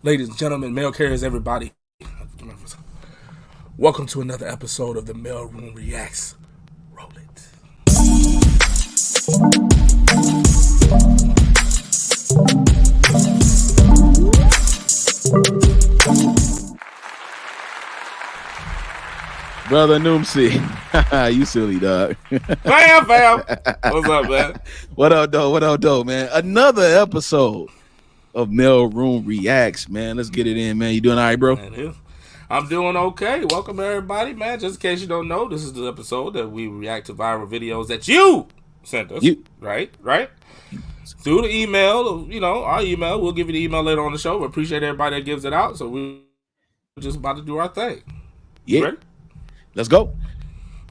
Ladies and gentlemen, mail carriers, everybody. Welcome to another episode of the MALEROOM REACTS. Roll it. Brother Noomsy, you silly dog. Fam. What's up, man? What up, though, man? Another episode of MALEROOM Reacts, man. Let's get it in, man. You doing all right, bro? I'm doing okay. Welcome, everybody, man. Just in case you don't know, this is the episode that we react to viral videos that you sent us. Right? Through the email, our email. We'll give you the email later on the show. We appreciate everybody that gives it out. So we're just about to do our thing. Yeah. You ready? Let's go.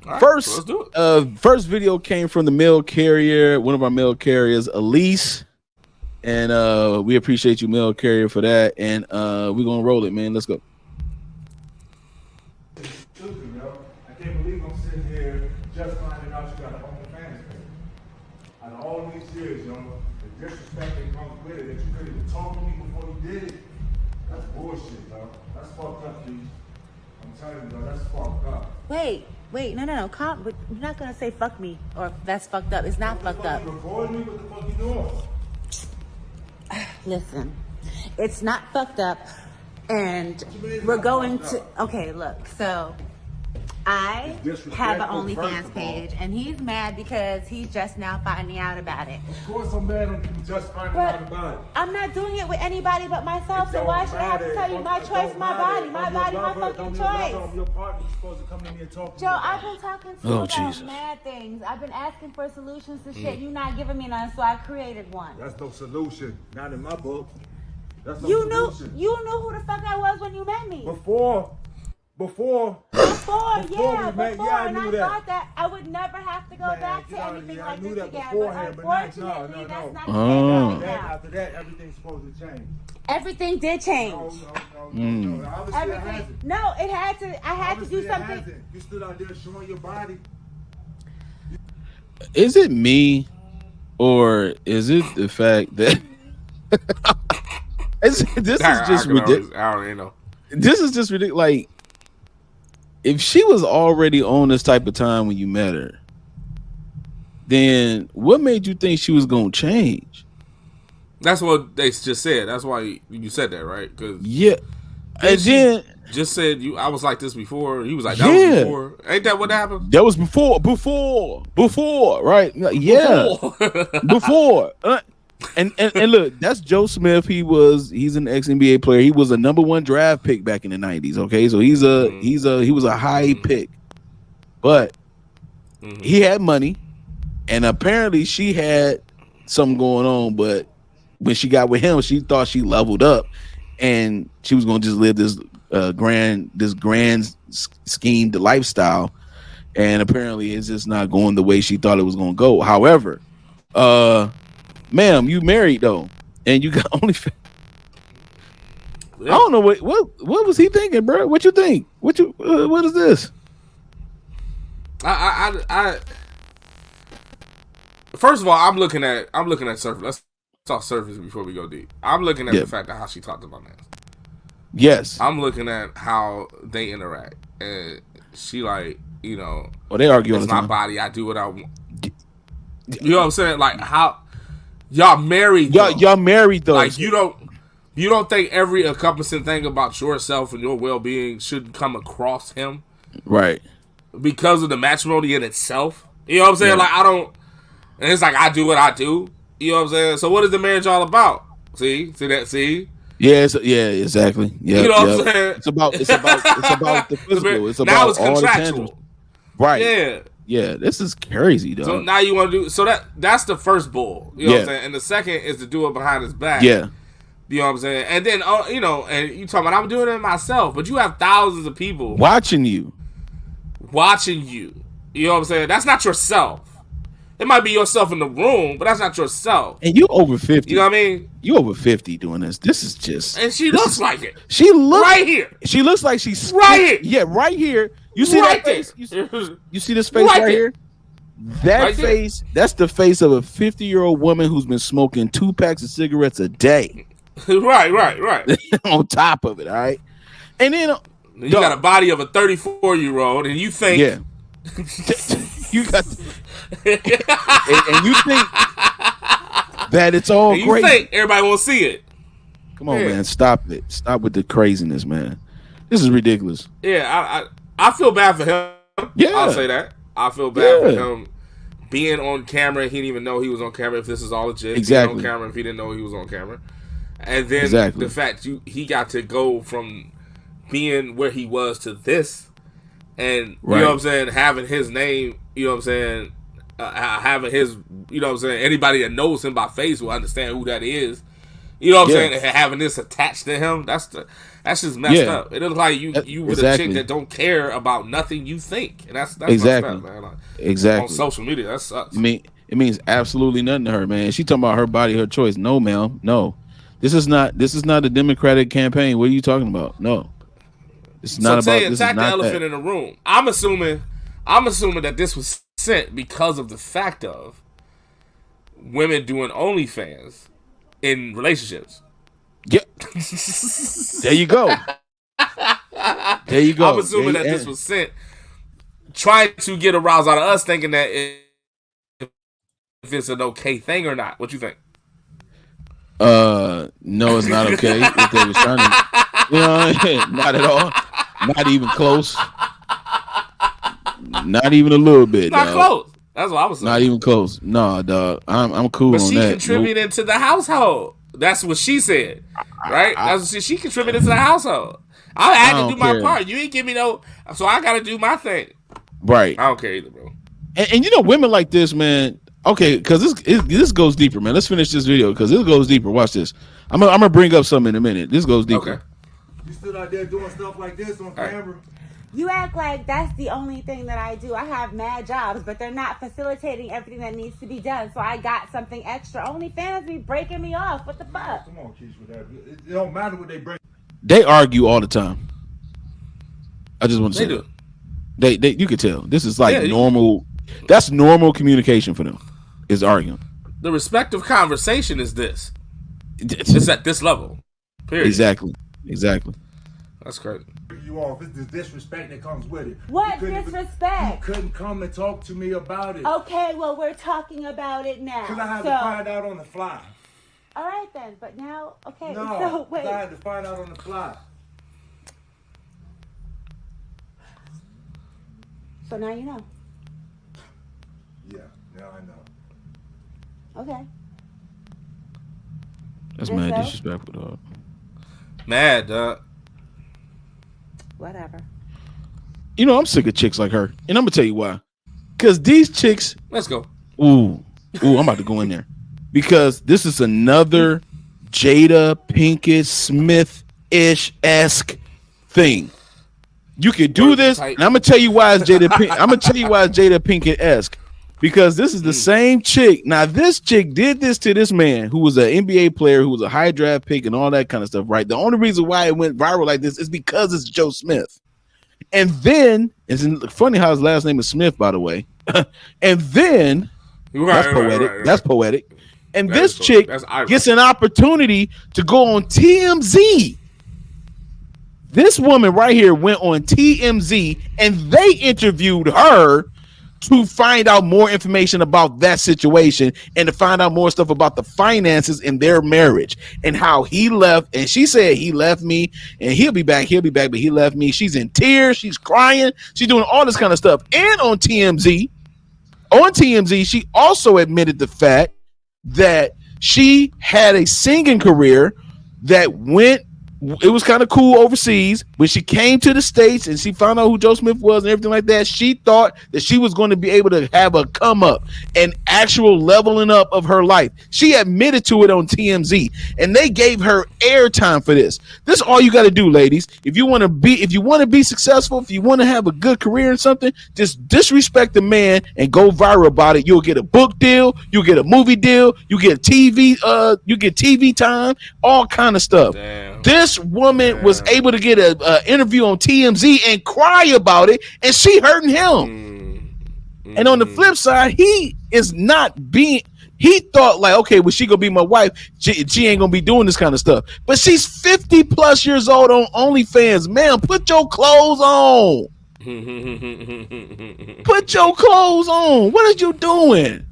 Right, first, so let's do it. First video came from the mail carrier, one of our mail carriers, Elise. And we appreciate you, mail carrier, for that. And we're going to roll it, man. Let's go. I can't believe I'm sitting here just finding out you got an OnlyFans page. Out of all these years, the disrespect that comes with it, that you couldn't even talk to me before you did it, that's bullshit, bro. That's fucked up, dude. I'm telling you, bro, that's fucked up. Wait, no. You're not gonna say fuck me or that's fucked up. It's not fucked up. You recording me? What the fuck you doing? Listen, it's not fucked up, and we're going to. Okay, look. So I have an OnlyFans page, and he's mad because he's just now finding out about it. Of course I'm mad on you just finding out about it. I'm not doing it with anybody but myself, so why should I have to tell you my choice, my body, my fucking choice? Your partner's supposed to come to me and talk to Joe, me. I've been talking to you about mad things. I've been asking for solutions to shit. You're not giving me none, so I created one. That's no solution. Not in my book. That's no You solution. knew who the fuck I was when you met me. Before, I knew that. thought that I would never have to go back to anything like this again. Beforehand, but but unfortunately, no. that's not the case right now. After that, everything's supposed to change. Everything did change. No. Obviously it hasn't. No, it had to. I had to do Obviously it something. hasn't. You stood out there showing your body. Is it me, or is it the fact that this is just ridiculous? I don't even know. This is just ridiculous. Like, if she was already on this type of time when you met her, then what made you think she was gonna change? That's what they just said. That's why you said that, right? Because and then just said I was like this before. He was like, that was before. Ain't that what happened? That was before, right? Yeah, before. And look, that's Joe Smith. He's an ex-NBA player. He was a #1 draft pick back in the 90s. Okay, so he was a high pick, but he had money, and apparently she had something going on. But when she got with him, she thought she leveled up, and she was gonna just live this grand schemed lifestyle. And apparently, it's just not going the way she thought it was gonna go. However, ma'am, you married though, and you got OnlyFans. I don't know what was he thinking, bro? What you think? What is this? I first of all, I'm looking at surface. Let's talk surface before we go deep. I'm looking at the fact of how she talked about that. Yes, I'm looking at how they interact, and she like, well, they argue. It's my body. I do what I want. You know what I'm saying? Like how. Y'all married. Y'all married though. Like you don't think every encompassing thing about yourself and your well-being should come across him, right? Because of the matrimony in itself. You know what I'm saying? Like I don't. And it's like I do what I do. You know what I'm saying? So what is the marriage all about? See that? See? Yeah, exactly. Yeah, you know what I'm saying? It's about the physical. It's about now it's all contractual. Right. Yeah, this is crazy though. So now you want to do that's the first bull. You know what I'm saying? And the second is to do it behind his back. Yeah. You know what I'm saying? And then and you talking about I'm doing it myself, but you have thousands of people watching you. You know what I'm saying? That's not yourself. It might be yourself in the room, but that's not yourself. And you over 50. You know what I mean? You over 50 doing this. This is just. And she looks like it. She looks right here. She looks like she's right here. Yeah, right here. You see right that face? You see this face right here? That right face, that's the face of a 50-year-old woman who's been smoking 2 packs of cigarettes a day. Right. On top of it, all right. And then you got a body of a 34-year-old, and you think, yeah, you got, and you think that it's all and you great. think everybody won't see it. Come on, man, stop it. Stop with the craziness, man. This is ridiculous. Yeah, I feel bad for him. Yeah, I'll say that. I feel bad for him being on camera. He didn't even know he was on camera. If this is all legit, exactly. Being on camera if he didn't know he was on camera, and then the fact he got to go from being where he was to this, and you know what I'm saying, having his name, you know what I'm saying, having his, you know what I'm saying, anybody that knows him by face will understand who that is. You know what I'm saying? Having this attached to him, that's just messed up. It looks like you with a chick that don't care about nothing you think, and that's exactly, messed up, man. Like, exactly. On social media, that sucks. I mean, it means absolutely nothing to her, man. She talking about her body, her choice. No, ma'am, no. This is not a Democratic campaign. What are you talking about? No, it's not about. This attack is the not elephant that. in the room. I'm assuming that this was sent because of the fact of women doing OnlyFans in relationships. Yeah. There you go. There you go. I'm assuming that this was sent trying to get a rouse out of us, thinking that if it's an okay thing or not. What you think? No, it's not okay. If they was trying to, you know, not at all. Not even close. Not even a little bit. Not dog. close. That's what I was saying. Not even close. No, dog. I'm cool but on that. But she contributed to the household. That's what she said, right? That's what she contributed to the household. I had to do my part. You ain't give me no, so I got to do my thing. Right. I don't care either, bro. And you know, women like this, man. Okay, because this goes deeper, man. Let's finish this video because this goes deeper. Watch this. I'm gonna bring up something in a minute. This goes deeper. Okay. You still out there doing stuff like this on camera? You act like that's the only thing that I do. I have mad jobs, but they're not facilitating everything that needs to be done. So I got something extra. OnlyFans be breaking me off. What the fuck? Come on, Keisha, with that. It don't matter what they break. They argue all the time. I just want to say do. They you could tell. This is like normal. That's normal communication for them. Is arguing. The respective conversation is this. It's at this level. Period. Exactly. That's crazy. You off. It's the disrespect that comes with it. What disrespect? You couldn't come and talk to me about it. Okay, well, we're talking about it now. Because I had to find out on the fly. All right, then. But now, okay. No, so, wait. I had to find out on the fly. So now you know. Yeah, now I know. Okay. That's mad disrespectful, dog. Mad, dog. Whatever. You know, I'm sick of chicks like her. And I'm going to tell you why. Because these chicks... Let's go. Ooh, I'm about to go in there. Because this is another Jada Pinkett Smith-ish-esque thing. You could do this, and I'm going to tell you why it's Jada Pinkett-esque. Because this is the same chick. Now, this chick did this to this man who was an NBA player, who was a high draft pick and all that kind of stuff, right? The only reason why it went viral like this is because it's Joe Smith. And then, it's funny how his last name is Smith, by the way. And then, that's poetic. Right. That's poetic. And this chick gets an opportunity to go on TMZ. This woman right here went on TMZ, and they interviewed her to find out more information about that situation and to find out more stuff about the finances in their marriage and how he left. And she said, he left me and he'll be back, but he left me. She's in tears. She's crying. She's doing all this kind of stuff. And on TMZ, she also admitted the fact that she had a singing career that it was kind of cool overseas. When she came to the States and she found out who Joe Smith was and everything like that, she thought that she was going to be able to have a come up, an actual leveling up of her life. She admitted to it on TMZ, and they gave her airtime for this. This is all you got to do, ladies. If you want to be successful, if you want to have a good career in something, just disrespect the man and go viral about it. You'll get a book deal, you'll get a movie deal, you get TV time, all kind of stuff. Damn. This woman was able to get an interview on TMZ and cry about it, and she hurting him. And on the flip side, he is not being. He thought like, okay, well, she gonna be my wife. She ain't gonna be doing this kind of stuff. But she's 50 plus years old on OnlyFans. Man, put your clothes on. Put your clothes on. What are you doing?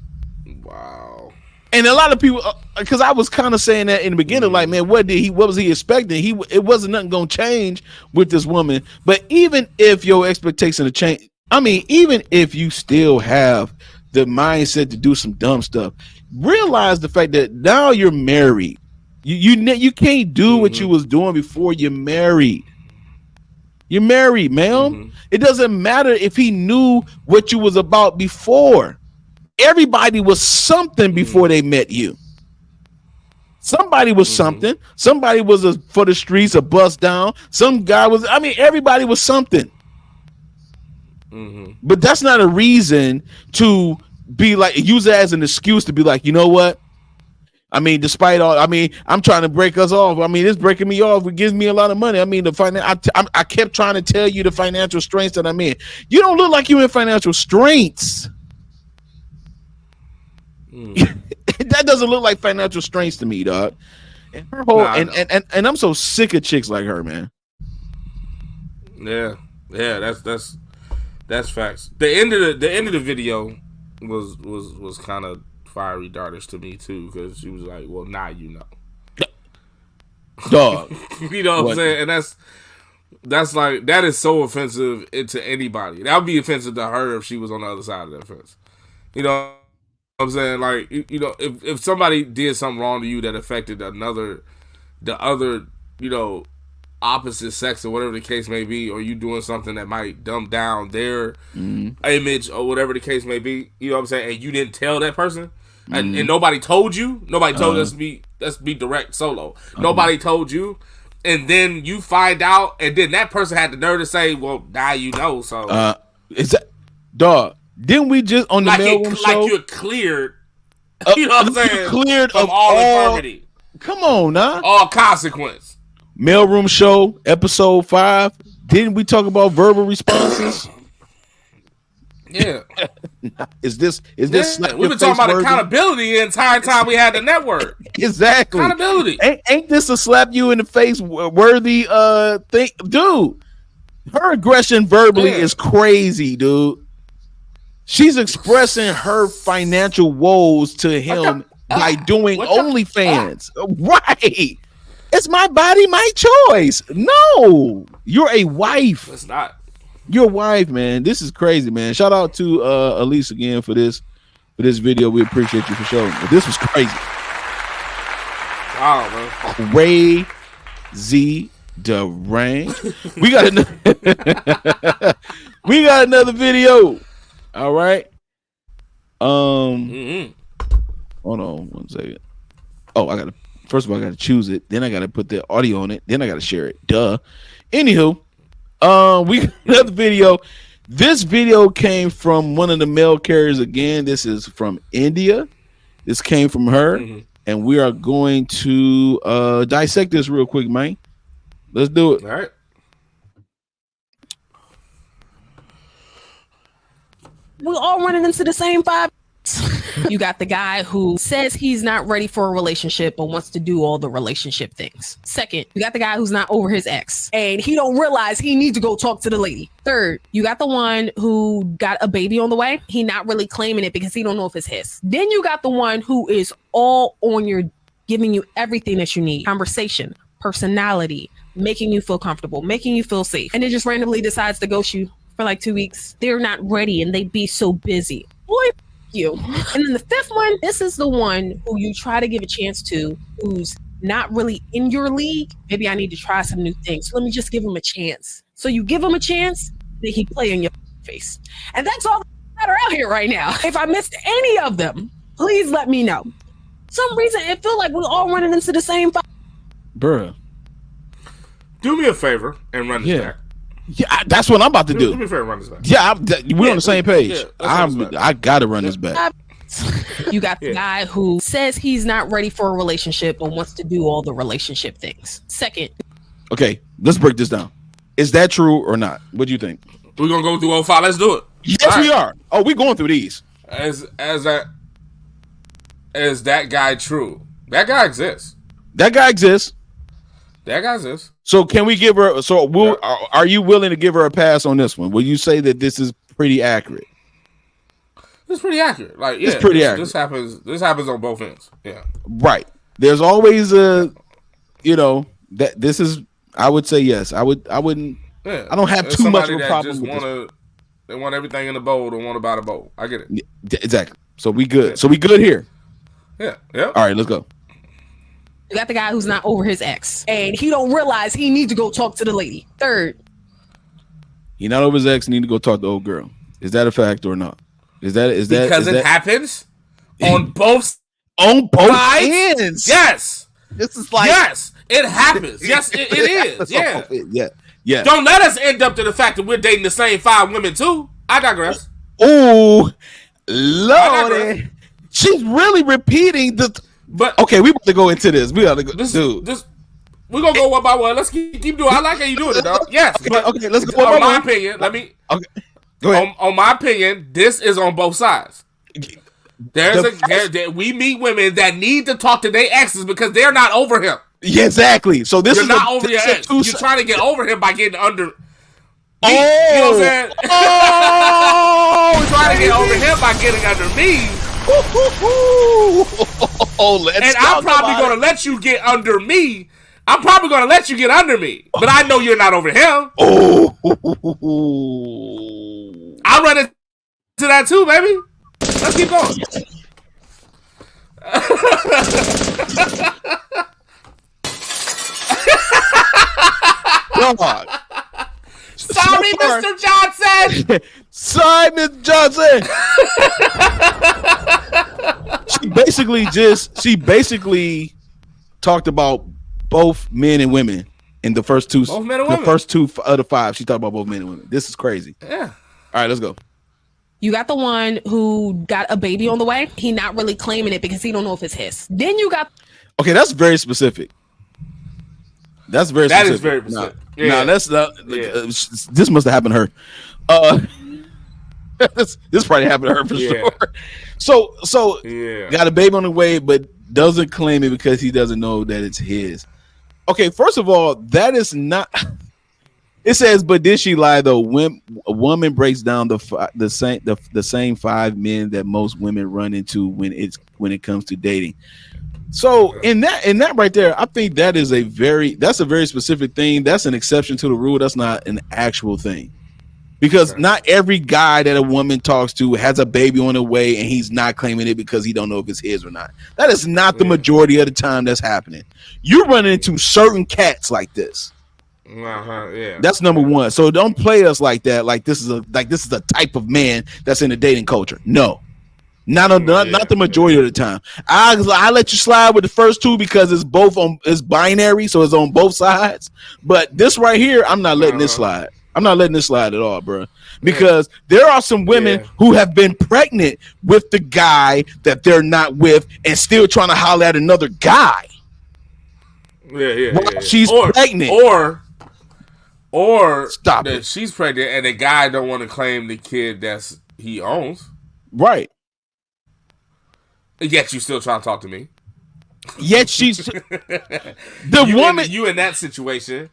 Wow. And a lot of people, because I was kind of saying that in the beginning, like, man, what was he expecting? It wasn't nothing gonna change with this woman. But even if your expectation to change, I mean, even if you still have the mindset to do some dumb stuff, realize the fact that now you're married. You can't do what you was doing before you're married. You're married, ma'am. It doesn't matter if he knew what you was about before. Everybody was something before they met you. Somebody was something. Somebody was for the streets, a bust down. Some guy was, I mean, everybody was something. But that's not a reason to be like, use it as an excuse to be like, you know what? I mean, despite all, I mean, I'm trying to break us off. I mean, it's breaking me off. It gives me a lot of money. I mean, I kept trying to tell you the financial strengths that I'm in. You don't look like you're in financial strengths. That doesn't look like financial strengths to me, dog. And her whole and I'm so sick of chicks like her, man. Yeah, that's facts. The end of the video was kind of fiery dartish to me too, because she was like, "Well, now you know, dog." You know what I'm saying? And that's like, that is so offensive to anybody. That would be offensive to her if she was on the other side of that fence. You know what I'm saying? Like, you know, if somebody did something wrong to you that affected the other, you know, opposite sex or whatever the case may be, or you doing something that might dumb down their image or whatever the case may be, you know what I'm saying, and you didn't tell that person, and nobody told you, nobody told us let's be direct solo, nobody told you, and then you find out, and then that person had the nerve to say, well, now you know. So is that, dog, didn't we just on the mailroom show, like you're cleared, you know what I'm saying, cleared from of all infirmity, come on now, all consequence. Mailroom show episode 5, didn't we talk about verbal responses? Yeah. Is this we've been talking about accountability the entire time we had the network. Exactly. Accountability. Ain't this a slap you in the face worthy thing? Dude, her aggression verbally is crazy, dude. She's expressing her financial woes to him by doing OnlyFans. Right. It's my body, my choice. No, you're a wife. It's not. You're a wife, man. This is crazy, man. Shout out to Elise again for this video. We appreciate you for showing. But this was crazy. Wow, man. Crazy deranged. We got another video. All right. Hold on one second. Oh, first of all, I gotta choose it. Then I gotta put the audio on it. Then I gotta share it. Duh. Anywho, we got another video. This video came from one of the mail carriers again. This is from India. This came from her, and we are going to dissect this real quick, man. Let's do it. All right. We're all running into the same 5. You got the guy who says he's not ready for a relationship but wants to do all the relationship things. Second, you got the guy who's not over his ex and he don't realize he needs to go talk to the lady. Third, you got the one who got a baby on the way. He not really claiming it because he don't know if it's his. Then you got the one who is all on your, giving you everything that you need. Conversation, personality, making you feel comfortable, making you feel safe. And it just randomly decides to ghost you for like 2 weeks. They're not ready and they be so busy. Boy, you. And then the 5th one, this is the one who you try to give a chance to, who's not really in your league. Maybe I need to try some new things. So let me just give him a chance. So you give him a chance, then he play in your face. And that's all that are out here right now. If I missed any of them, please let me know. Some reason it feel like we're all running into the same bruh. Do me a favor and run this back. Yeah, that's what I'm about to do. Do me a favor, run this back. Yeah, we're on the same page. Yeah, I gotta run this back. You got the guy who says he's not ready for a relationship but wants to do all the relationship things. Second. Okay, let's break this down. Is that true or not? What do you think? We're gonna go through all 5. Let's do it. Yes, we are. Oh, we're going through these. As that. is that guy true? That guy exists. That guy exists. That guy exists. So can we give her? So are you willing to give her a pass on this one? Will you say that this is pretty accurate? It's pretty accurate. Like, yeah, it's pretty accurate. This happens on both ends. Yeah. Right. There's always a, that this is. I would say yes. I wouldn't. Yeah. I don't have too much of a problem with this. They want everything in the bowl. Don't want to buy the bowl. I get it. Yeah, exactly. So we good. Yeah. So we good here. Yeah. Yeah. All right. Let's go. You got the guy who's not over his ex, and he don't realize he needs to go talk to the lady. Third, he not over his ex. Need to go talk to the old girl. Is that a fact or not? Is that because it happens on both ends? Yes. This is like yes, it happds. Yes, it is. Yeah. Yeah. Don't let us end up to the fact that we're dating the same 5 women too. I digress. Oh, Lord, she's really repeating the. But okay, we about to go into this. We gotta go, dude. We're gonna go one by one. Let's keep doing. I like how you doing it, dog. Yes. Okay, let's go. On my opinion, Okay, go ahead. On my opinion, this is on both sides. We meet women that need to talk to their exes because they're not over him. Yeah, exactly. So this You're is not over your ex. You're trying to get over him by getting under. Oh, you know what I'm saying? Oh, you're trying to get over him by getting under me. And I'm probably going to let you get under me. I'm probably going to let you get under me. But I know you're not over him. Oh. I'll run into that too, baby. Let's keep going. God. Sorry, Mr. Johnson. Sorry, Mr. Johnson. She basically talked about both men and women in the first two. Both men and women. The first 2 out of 5. She talked about both men and women. This is crazy. Yeah. All right, let's go. You got the one who got a baby on the way. He not really claiming it because he don't know if it's his. Then you got. Okay, that's very specific. That is very specific. That's not. This must have happened to her. This probably happened to her for sure. So got a baby on the way, but doesn't claim it because he doesn't know that it's his. Okay, first of all, that is not. It says, but did she lie though? When a woman breaks down the same 5 men that most women run into when it comes to dating. So in that right there, I think that's a very specific thing. That's an exception to the rule. That's not an actual thing. Because not every guy that a woman talks to has a baby on the way and he's not claiming it because he don't know if it's his or not. That is not the majority of the time that's happening. You're running into certain cats like this. That's number one. So don't play us like that. Like this is a type of man that's in the dating culture. No, not the majority of the time. I let you slide with the first 2 because it's binary, so it's on both sides. But this right here, I'm not letting this slide. I'm not letting this slide at all, bro. Because there are some women who have been pregnant with the guy that they're not with and still trying to holler at another guy. She's pregnant. Or stop that it. She's pregnant and the guy don't want to claim the kid he owns. Right. Yet you still trying to talk to me. Yet she's woman. You in that situation.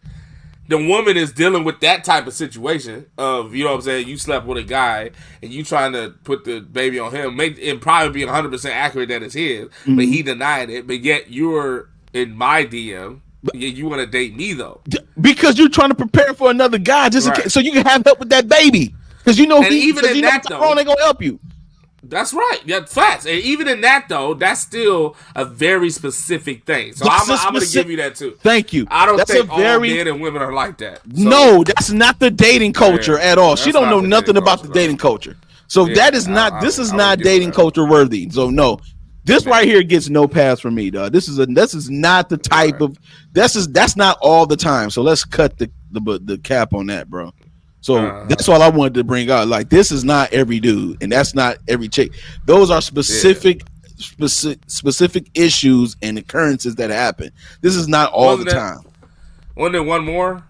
The woman is dealing with that type of situation of, you know what I'm saying, you slept with a guy and you trying to put the baby on him. Make it probably be 100% accurate that it's his, but he denied it. But yet you're in my DM. You want to date me though, because you're trying to prepare for another guy just in case, so you can have help with that baby. Because you know, even in that though, ain't gonna help you. That's right. Yeah, facts. And even in that though, that's still a very specific thing. So I'm gonna give you that too. Thank you. I don't think all men and women are like that. So, no, that's not the dating culture at all. She don't know nothing about the dating culture. So that is not. This is not dating culture worthy. So no. This right here gets no pass from me, dog. This is not the type of that's not all the time. So let's cut the cap on that, bro. So that's all I wanted to bring out. Like this is not every dude, and that's not every chick. Those are specific issues and occurrences that happen. This is not all the time. Wasn't there one more?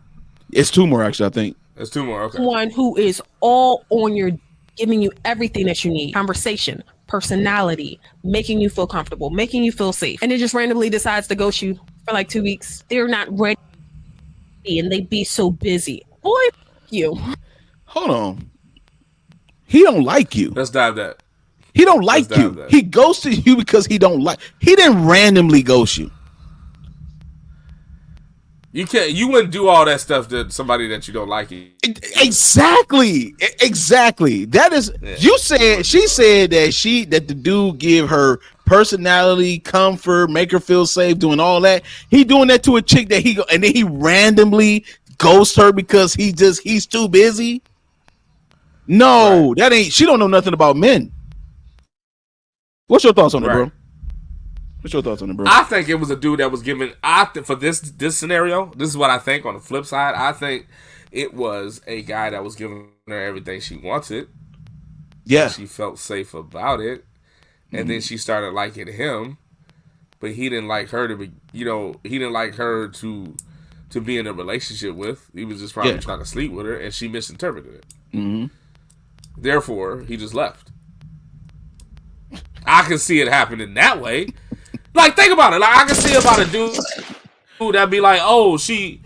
It's 2 more actually. I think it's 2 more. Okay. One who is all on your, giving you everything that you need. Conversation. personality, making you feel comfortable, making you feel safe, and it just randomly decides to ghost you for like 2 weeks. They're not ready and they be so busy. Boy, you. Hold on. He don't like you. Let's dive that. He don't like you. That. He ghosted you because he don't like. He didn't randomly ghost you. You can't. You wouldn't do all that stuff to somebody that you don't like. Exactly. That is. Yeah. You said she said that the dude give her personality, comfort, make her feel safe, doing all that. He doing that to a chick that and then he randomly ghosts her because he's too busy. No, right. That ain't. She don't know nothing about men. What's your thoughts on it, bro? What's your thoughts on it, bro? I think it was a dude that was given. For this scenario, this is what I think. On the flip side, I think it was a guy that was giving her everything she wanted. Yeah, she felt safe about it, and then she started liking him, but he didn't like her to be. He didn't like her to be in a relationship with. He was just probably trying to sleep with her, and she misinterpreted it. Mm-hmm. Therefore, he just left. I can see it happening that way. Like, think about it. Like, I can see about a dude that'd be like, she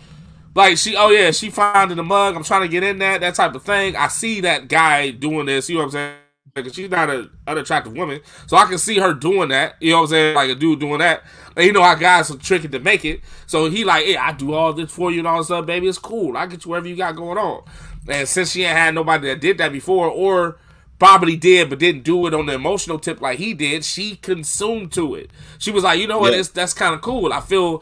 finding the mug. I'm trying to get in that type of thing. I see that guy doing this. You know what I'm saying? Because she's not an unattractive woman, so I can see her doing that. You know what I'm saying? Like a dude doing that. And you know how guys are tricky to make it. So he like, hey, I do all this for you and all this stuff, baby. It's cool. I get you whatever you got going on. And since she ain't had nobody that did that before, or probably did but didn't do it on the emotional tip like he did, she consumed to it. She was like, you know what, that's kind of cool. I feel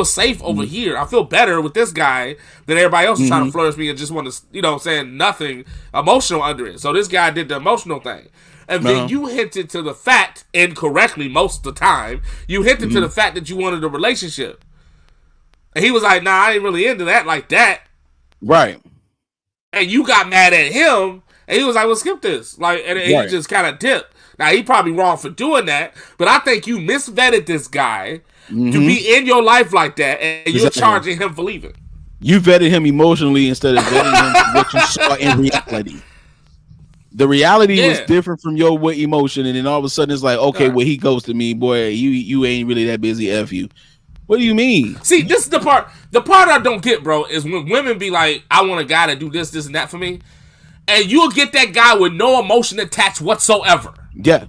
safe over here. I feel better with this guy than everybody else is trying to flourish me and just want to, you know, saying nothing emotional under it. So this guy did the emotional thing. And then you hinted to the fact, incorrectly most of the time, you hinted to the fact that you wanted a relationship. And he was like, nah, I ain't really into that like that. Right. And you got mad at him. And he was like, well, skip this. Like, and he just kind of dipped. Now, he probably wrong for doing that, but I think you misvetted this guy to be in your life like that, and you're charging him for leaving. You vetted him emotionally instead of vetting him for what you saw in reality. The reality was different from your emotion, and then all of a sudden it's like, okay, well, he ghosted me. Boy, you ain't really that busy, F you. What do you mean? See, this is the part I don't get, bro, is when women be like, I want a guy to do this, and that for me. And you'll get that guy with no emotion attached whatsoever. Yeah.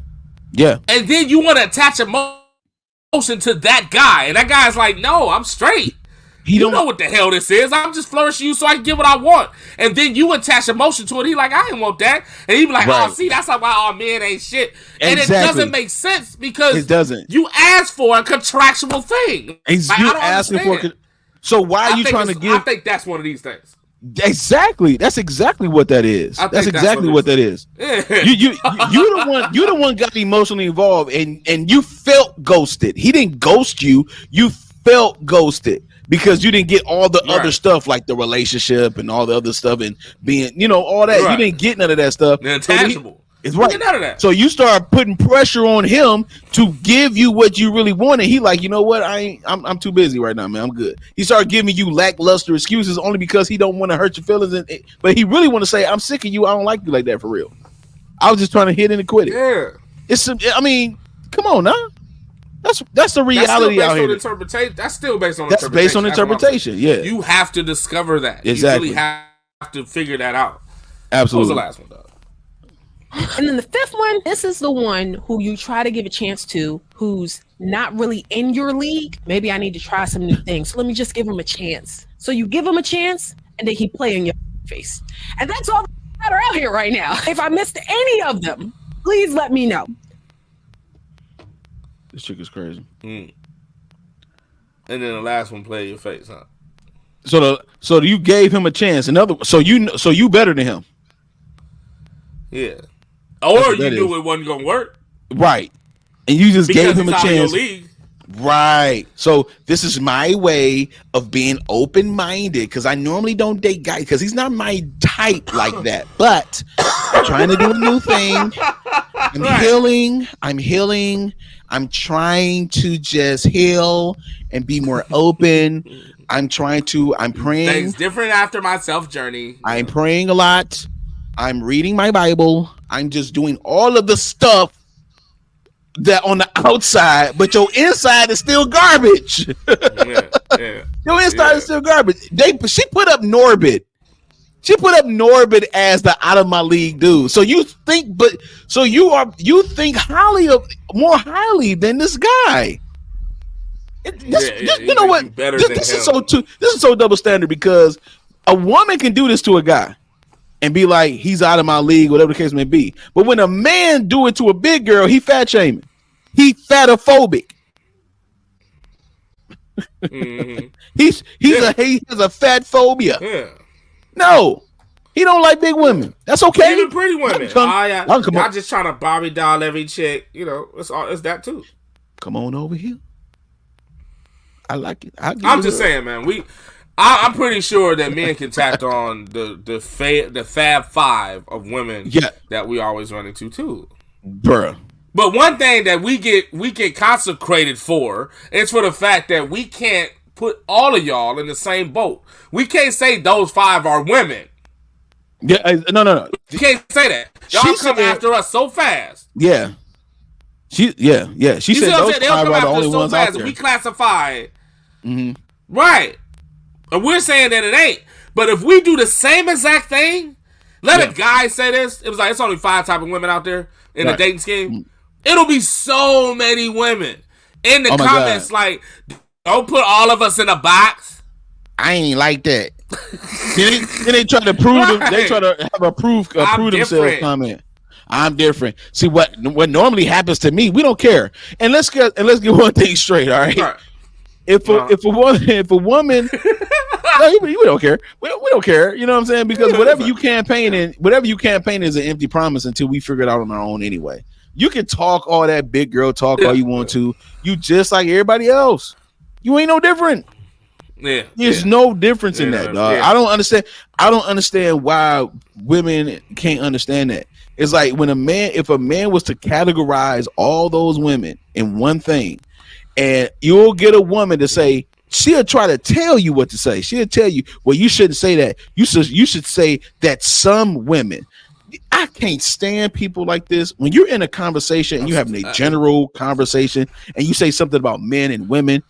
And then you want to attach emotion to that guy. And that guy's like, no, I'm straight. You don't know what the hell this is. I'm just flourishing you so I can get what I want. And then you attach emotion to it. He like, I didn't want that. And he be like, oh, see, that's like why all men ain't shit. And it doesn't make sense because it doesn't. You asked for a contractual thing. Like, you asking for so why are you trying to give? I think that's one of these things. Exactly. That's exactly what that is. That's exactly what that is. You the one got emotionally involved and you felt ghosted. He didn't ghost you. You felt ghosted because you didn't get all the other stuff like the relationship and all the other stuff and being, you know, all that. You didn't get none of that stuff. The intangible. It's right. None of that. So you start putting pressure on him to give you what you really want, and he like, you know what? I'm too busy right now, man. I'm good. He started giving you lackluster excuses only because he don't want to hurt your feelings, but he really want to say, I'm sick of you. I don't like you like that for real. I was just trying to hit it and quit it. Yeah. I mean, come on now. That's the reality out here. That's still based on interpretation. Based on interpretation. Yeah. You have to discover that. Exactly. You really have to figure that out. Absolutely. What was the last one, though? And then the fifth one, this is the one who you try to give a chance to, who's not really in your league. Maybe I need to try some new things. So let me just give him a chance. So you give him a chance, and then he play in your face. And that's all that are out here right now. If I missed any of them, please let me know. This chick is crazy. And then the last one, play in your face, huh? So you gave him a chance. So you better than him. Yeah. Or you knew it wasn't gonna work. Right. And you just gave him a chance. League. Right. So this is my way of being open-minded because I normally don't date guys because he's not my type like that. But I'm trying to do a new thing. I'm healing. I'm trying to just heal and be more open. I'm praying. Things different after my self journey. I'm praying a lot. I'm reading my Bible. I'm just doing all of the stuff that on the outside, but your inside is still garbage. Your inside is still garbage. She put up Norbit. She put up Norbit as the out of my league dude. So you think, you think more highly than this guy. You know what? This is so double standard, because a woman can do this to a guy and be like, he's out of my league, whatever the case may be. But when a man do it to a big girl, he fat shaming. He fatophobic. Mm-hmm. He has a fat phobia. Yeah. No, he don't like big women. That's okay. Even pretty women. I'm just trying to Barbie doll every chick. You know, it's that too. Come on over here. I like it. I'm just saying, man. I'm pretty sure that men can tack on the Fab Five of women that we always run into too, bruh. But one thing that we get consecrated for is for the fact that we can't put all of y'all in the same boat. We can't say those 5 are women. Yeah, no. You can't say that. Y'all come after us so fast. Yeah. She said those 5 are the only ones out there. We classify, right? And we're saying that it ain't. But if we do the same exact thing, let a guy say this. It was like, it's only 5 type of women out there in the dating scheme. It'll be so many women in the comments like, don't put all of us in a box. I ain't like that. then they try to prove them. They try to have a prove themselves comment. I'm different. See what normally happens to me. We don't care. And let's get one thing straight. All right. If a woman, no, we don't care. We don't care. You know what I'm saying? Because whatever you campaign is an empty promise until we figure it out on our own anyway. You can talk all that big girl talk all you want to. You just like everybody else. You ain't no different. Yeah, there's no difference in that, dog. I don't understand why women can't understand that. It's like if a man was to categorize all those women in one thing, and you'll get a woman to say, she'll try to tell you what to say. She'll tell you, well, you shouldn't say that. You should say that some women. I can't stand people like this. When you're in a conversation and you're having a general conversation and you say something about men and women,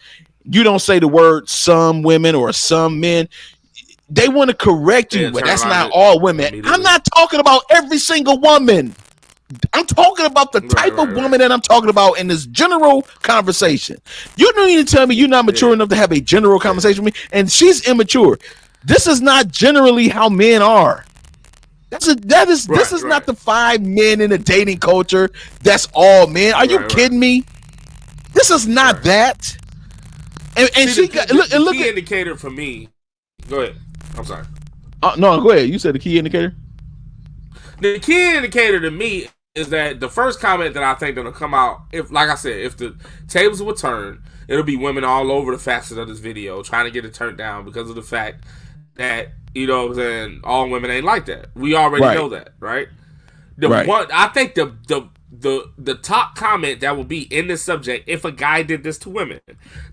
you don't say the word some women or some men. They want to correct you, but that's not all women. I'm not talking about every single woman. I'm talking about the type of woman that I'm talking about in this general conversation. You don't need to tell me you're not mature enough to have a general conversation with me, and she's immature. This is not generally how men are. This is not the 5 men in the dating culture. That's all men. Are you kidding me? This is not that. And see, the key indicator for me. Go ahead. I'm sorry. No, go ahead. You said the key indicator. The key indicator to me is that the first comment that I think that'll come out, if the tables will turn, it'll be women all over the facets of this video trying to get it turned down because of the fact that, you know what I'm saying, all women ain't like that. We already know that, right? I think the top comment that will be in this subject, if a guy did this to women,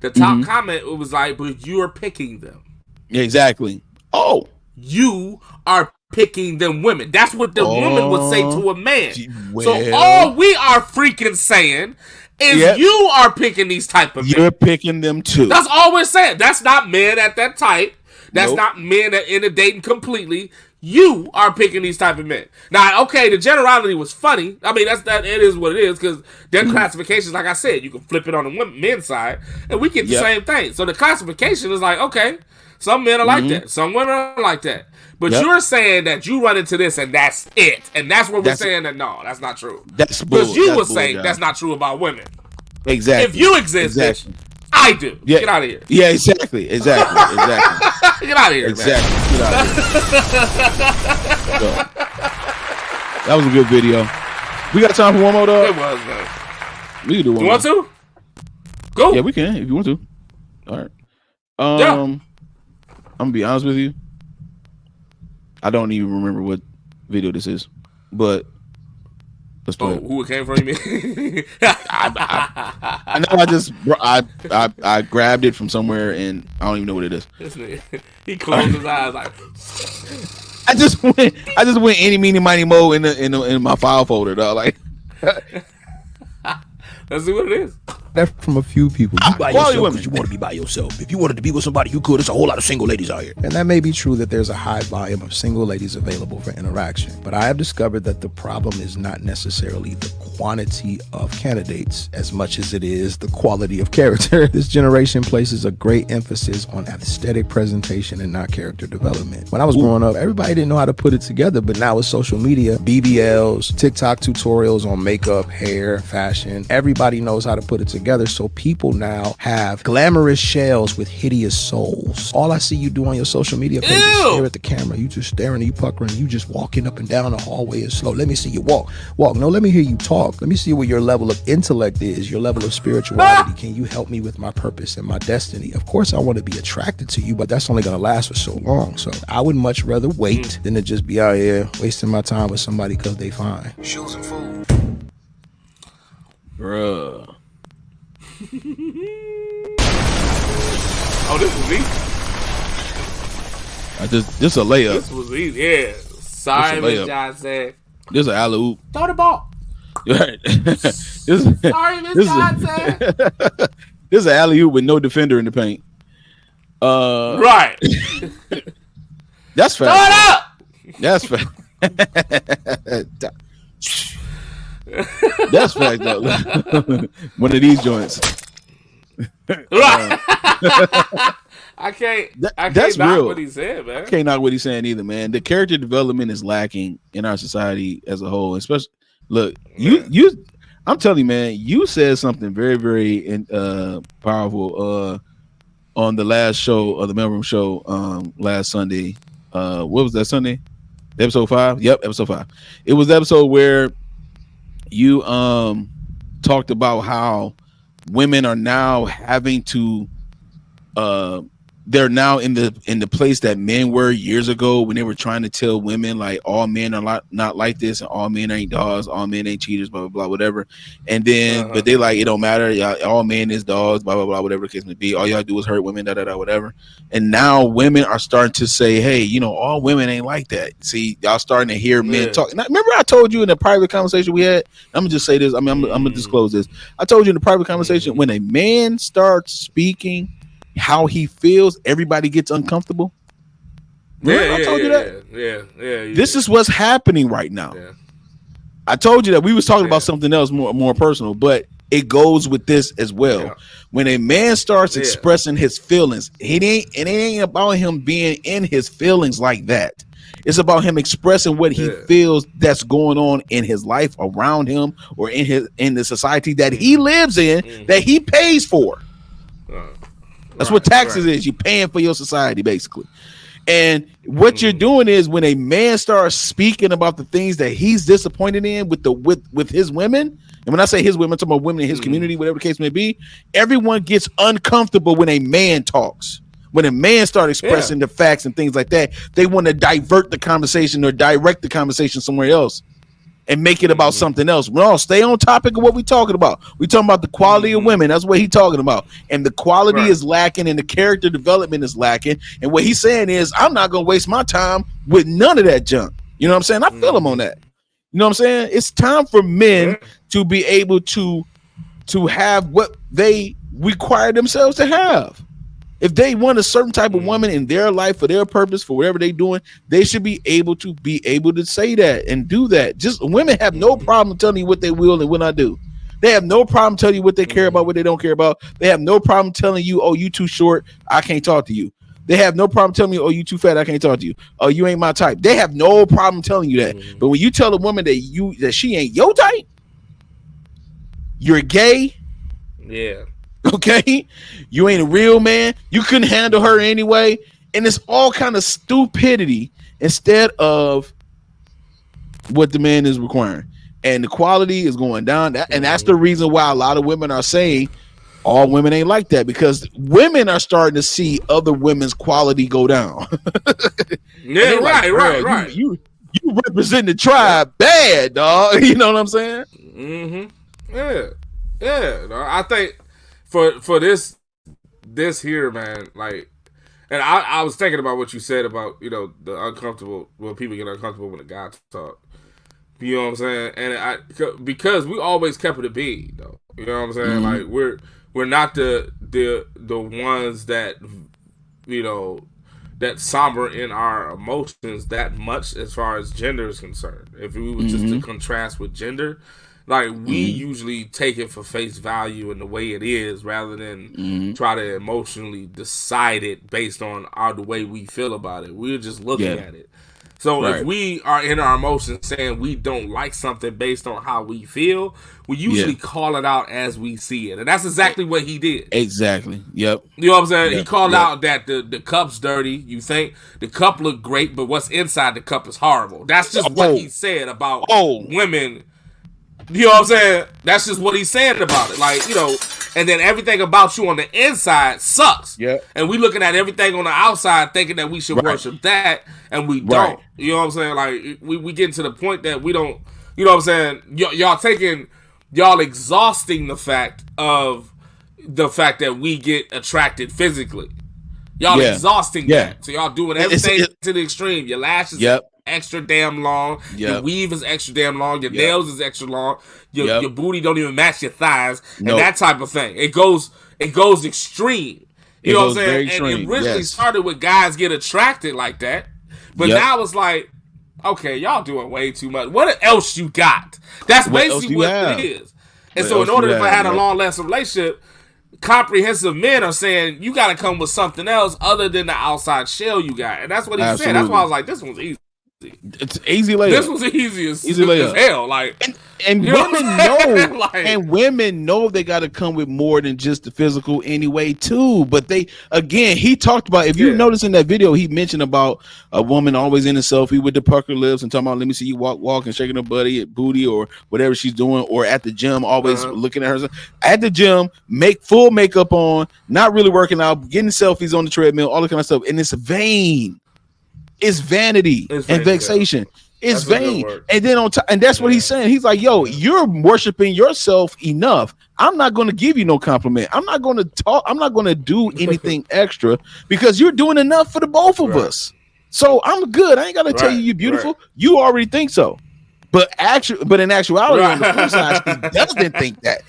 the top comment, it was like, but you are picking them. Exactly. Oh. You are picking them women. That's what the woman would say to a man. So all we are freaking saying is you are picking these type of men. You're picking them too. That's all we're saying. That's not men at that type. That's not men that in the dating completely. You are picking these type of men. Now, okay, the generality was funny. I mean, it is what it is, because their classifications, like I said, you can flip it on the men's side, and we get the same thing. So the classification is like, okay, some men are like that. Some women are like that. But you're saying that you run into this and that's it. And that's what we're saying that, no, that's not true. That's bull. Because you were saying that's not true about women. Exactly. If you exist, bitch, I do. Yeah. Get out of here. Yeah, exactly. Get out of here, man. Get out of here. So, that was a good video. We got time for one more, though. It was, man. We can do one. You want to? Go. Yeah, we can if you want to. All right. I'm gonna be honest with you. I don't even remember what video this is, but let's play. Who it came from? You mean? I know. I grabbed it from somewhere, and I don't even know what it is. He closed his eyes like. I just went any, meeny, miny, mo in my file folder, dog. Like, Let's see what it is. That from a few people. You by Quality yourself women. because you want to be by yourself. If you wanted to be with somebody, you could. There's a whole lot of single ladies out here. And that may be true that there's a high volume of single ladies available for interaction. But I have discovered that the problem is not necessarily the quantity of candidates as much as it is the quality of character. This generation places a great emphasis on aesthetic presentation and not character development. When I was growing up, everybody didn't know how to put it together, but now with social media, BBLs, TikTok tutorials on makeup, hair, fashion, everybody knows how to put it together. So people now have glamorous shells with hideous souls. All I see you do on your social media page is stare at the camera. You just staring, you puckering, you just walking up and down the hallway is slow. Let me see you walk. No, let me hear you talk. Let me see what your level of intellect is, your level of spirituality. Can you help me with my purpose and my destiny? Of course, I want to be attracted to you, but that's only going to last for so long. So I would much rather wait than to just be out here wasting my time with somebody because they fine. Shoes and food. Bruh. Oh, this was easy. Just a layup. This was easy. Yeah. Sorry, Miss Johnson. This is an alley-oop. Throw the ball. Right. Sorry, Miss Johnson. This is an alley-oop with no defender in the paint. Right. That's fair. Throw it up. That's fair. That's fact though. One of these joints. Right. I can't that's knock real. what he said, man. I can't knock what he's saying either, man. The character development is lacking in our society as a whole. Especially, look, I'm telling you, man, you said something very, very powerful on the last show of the Mailroom show last Sunday. What was that Sunday? Episode 5? Yep, episode 5. It was the episode where you talked about how women are now having to they're now in the place that men were years ago when they were trying to tell women like all men are not like this and all men ain't dogs, all men ain't cheaters, blah blah blah, whatever. And then but they like it don't matter, y'all, all men is dogs, blah blah blah, whatever the case may be. All y'all do is hurt women, da da da, whatever. And now women are starting to say, hey, you know, all women ain't like that. See, y'all starting to hear men talk. Now, remember I told you in the private conversation we had. I'm gonna just say this. I mean, I'm gonna disclose this. I told you in the private conversation when a man starts speaking how he feels, everybody gets uncomfortable. Remember I told you that? Yeah. This is what's happening right now. Yeah. I told you that we was talking about something else more personal, but it goes with this as well. Yeah. When a man starts expressing his feelings, it ain't about him being in his feelings like that. It's about him expressing what he feels that's going on in his life around him or in the society that he lives in that he pays for. That's what taxes is. You're paying for your society, basically. And what you're doing is when a man starts speaking about the things that he's disappointed in with his women, and when I say his women, I'm talking about women in his community, whatever the case may be, everyone gets uncomfortable when a man talks. When a man starts expressing the facts and things like that, they want to divert the conversation or direct the conversation somewhere else and make it about something else. No, stay on topic of what we're talking about. We're talking about the quality of women. That's what he's talking about. And the quality is lacking and the character development is lacking. And what he's saying is, I'm not going to waste my time with none of that junk. You know what I'm saying? I feel him on that. You know what I'm saying? It's time for men to be able to have what they require themselves to have. If they want a certain type of woman in their life for their purpose, for whatever they're doing, they should be able to say that and do that. Just women have no problem telling you what they will and will not do. They have no problem telling you what they care about, what they don't care about. They have no problem telling you, oh, you too short, I can't talk to you. They have no problem telling you, oh, you too fat, I can't talk to you. Oh, you ain't my type. They have no problem telling you that. But when you tell a woman that she ain't your type, you're gay. Yeah. Okay, you ain't a real man. You couldn't handle her anyway, and it's all kind of stupidity instead of what the man is requiring, and the quality is going down. And that's the reason why a lot of women are saying all women ain't like that, because women are starting to see other women's quality go down. Yeah, right. You represent the tribe bad, dog. You know what I'm saying? Yeah. No, I think. For this here, man, like, and I was thinking about what you said about, you know, the uncomfortable, when people get uncomfortable when a guy talk. You know what I'm saying? And because we always kept it a bead, though. You know what I'm saying? Like we're not the ones that, you know, that somber in our emotions that much as far as gender is concerned. If we were just to contrast with gender, like we usually take it for face value in the way it is, rather than try to emotionally decide it based on the way we feel about it. We're just looking at it. So if we are in our emotions saying we don't like something based on how we feel, we usually call it out as we see it. And that's exactly what he did. Exactly. Yep. You know what I'm saying? Yep. He called out that the cup's dirty. You think the cup looked great, but what's inside the cup is horrible. That's just what he said about women. You know what I'm saying? That's just what he's saying about it. Like, you know, and then everything about you on the inside sucks. Yeah. And we looking at everything on the outside thinking that we should worship that, and we don't. You know what I'm saying? Like, we get to the point that we don't, you know what I'm saying? Y'all exhausting the fact that we get attracted physically. Y'all exhausting that. So y'all doing everything to the extreme. Your lashes extra damn long. Your weave is extra damn long. Your nails is extra long. Your booty don't even match your thighs, and that type of thing. It goes extreme. You know what I'm saying? And it originally started with guys get attracted like that, but now it's like, okay, y'all doing way too much. What else you got? That's basically what it is. And so in order to have a long-lasting relationship, comprehensive men are saying you got to come with something else other than the outside shell you got. And that's what he said. That's why I was like, this one's easy. It's easy layup. This was easy as hell. Like, and women know, and women know they got to come with more than just the physical anyway too. But he talked about, if you notice in that video, he mentioned about a woman always in a selfie with the pucker lips and talking about, let me see you walk and shaking her booty or whatever she's doing, or at the gym always looking at herself at the gym, full makeup on, not really working out, getting selfies on the treadmill, all that kind of stuff, and it's vain. It's vanity and vexation. It's vain. And then on top, and that's what he's saying. He's like, yo, you're worshiping yourself enough. I'm not going to give you no compliment. I'm not going to talk. I'm not going to do anything extra because you're doing enough for the both of us. So I'm good. I ain't got to tell you you're beautiful. You already think so. But in actuality, on the flip side, she doesn't think that.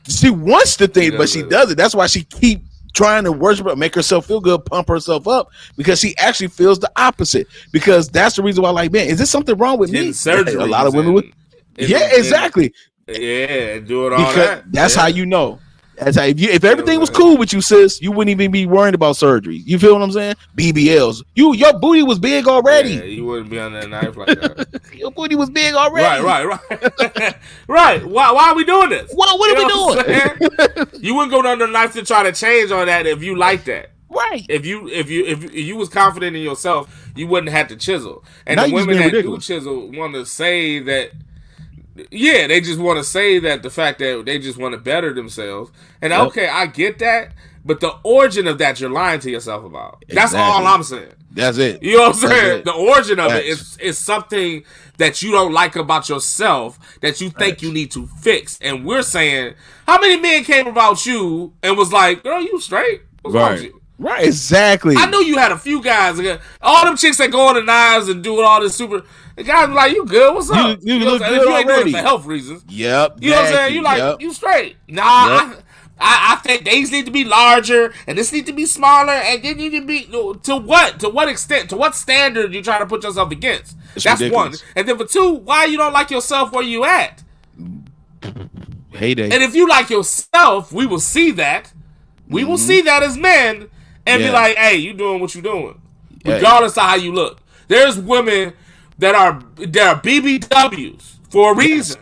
She wants to think, but she doesn't. That's why she keep trying to worship her, make herself feel good, pump herself up, because she actually feels the opposite. Because that's the reason why, like, man, is there something wrong with me? Surgery, a lot of women would, exactly. Doing all that. That's how you know. That's how, if everything was cool with you, sis, you wouldn't even be worried about surgery. You feel what I'm saying? BBLs. Your booty was big already. Yeah, you wouldn't be on that knife like that. Your booty was big already. Right. Right. Why are we doing this? What are we doing? You wouldn't go under the knife to try to change on that if you like that. Right. If you was confident in yourself, you wouldn't have to chisel. And now the women that do chisel want to say that. Yeah, they just want to say that the fact that they just want to better themselves. And okay, I get that, but the origin of that you're lying to yourself about. That's all I'm saying. That's it. You know what I'm saying? The origin of it is something that you don't like about yourself that you think you need to fix. And we're saying, how many men came about you and was like, girl, you straight? What's wrong with you? Right, exactly. I knew you had a few guys. All them chicks that go on the knives and doing all this super. The guys be like, you good? What's up? You look good you ain't already. doing it for health reasons. Yep. You know what I'm saying? You like, you straight. Nah, I think these need to be larger and this need to be smaller and they need to be, to what? To what extent? To what standard you trying to put yourself against? That's ridiculous. One. And then for two, why you don't like yourself where you at? Heyday. And if you like yourself, we will see that. We will see that as men and be like, hey, you doing what you doing. Regardless of how you look. There's women that are BBWs for a reason.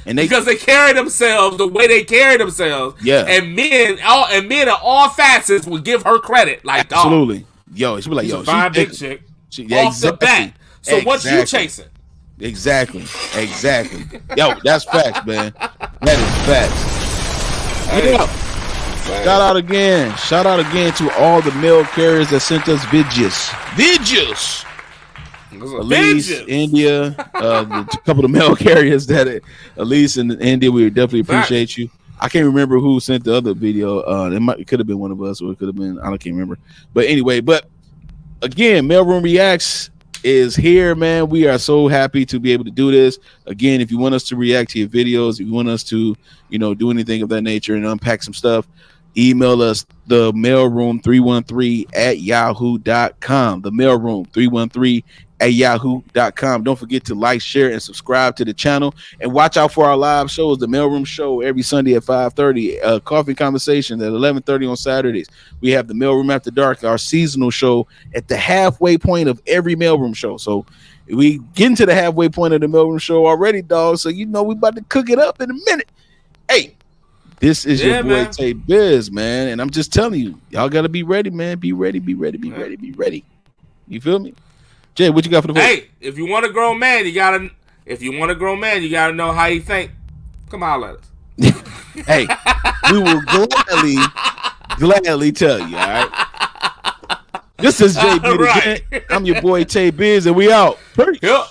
And because they carry themselves the way they carry themselves. And men of all facets will give her credit. Like, absolutely. Dog, yo, she be like, yo, she's a fine big chick. Off the bat. So what you chasing? Exactly. Yo, that's facts, man. That is facts. Hey. Shout out again to all the mail carriers that sent us videos. Elise, India, a couple of mail carriers that Elise and India, we definitely appreciate you. I can't remember who sent the other video. It could have been one of us, or it could have been, I can't remember. But anyway, again, Mailroom Reacts, is here, man. We are so happy to be able to do this. Again, if you want us to react to your videos, if you want us to, do anything of that nature and unpack some stuff, email us the mailroom313@yahoo.com. The mailroom313@yahoo.com. Don't forget to like, share, and subscribe to the channel. And watch out for our live shows. The Mailroom Show every Sunday at 5:30. Coffee Conversations at 11:30 on Saturdays. We have the Mailroom After Dark, our seasonal show, at the halfway point of every Mailroom show. So we getting to the halfway point of the Mailroom Show already, dog. So we about to cook it up in a minute. Hey, this is your boy, man. Tay Biz, man. And I'm just telling you, y'all got to be ready, man. Be ready, be ready, be ready, be ready. You feel me? Jay, what you got for the vote? Hey, if you want a grown man, you gotta know how he think. Come on, let us. Hey, we will gladly tell you, all right? This is JB. Right. I'm your boy Tay Biz, and we out. Peace. Yep.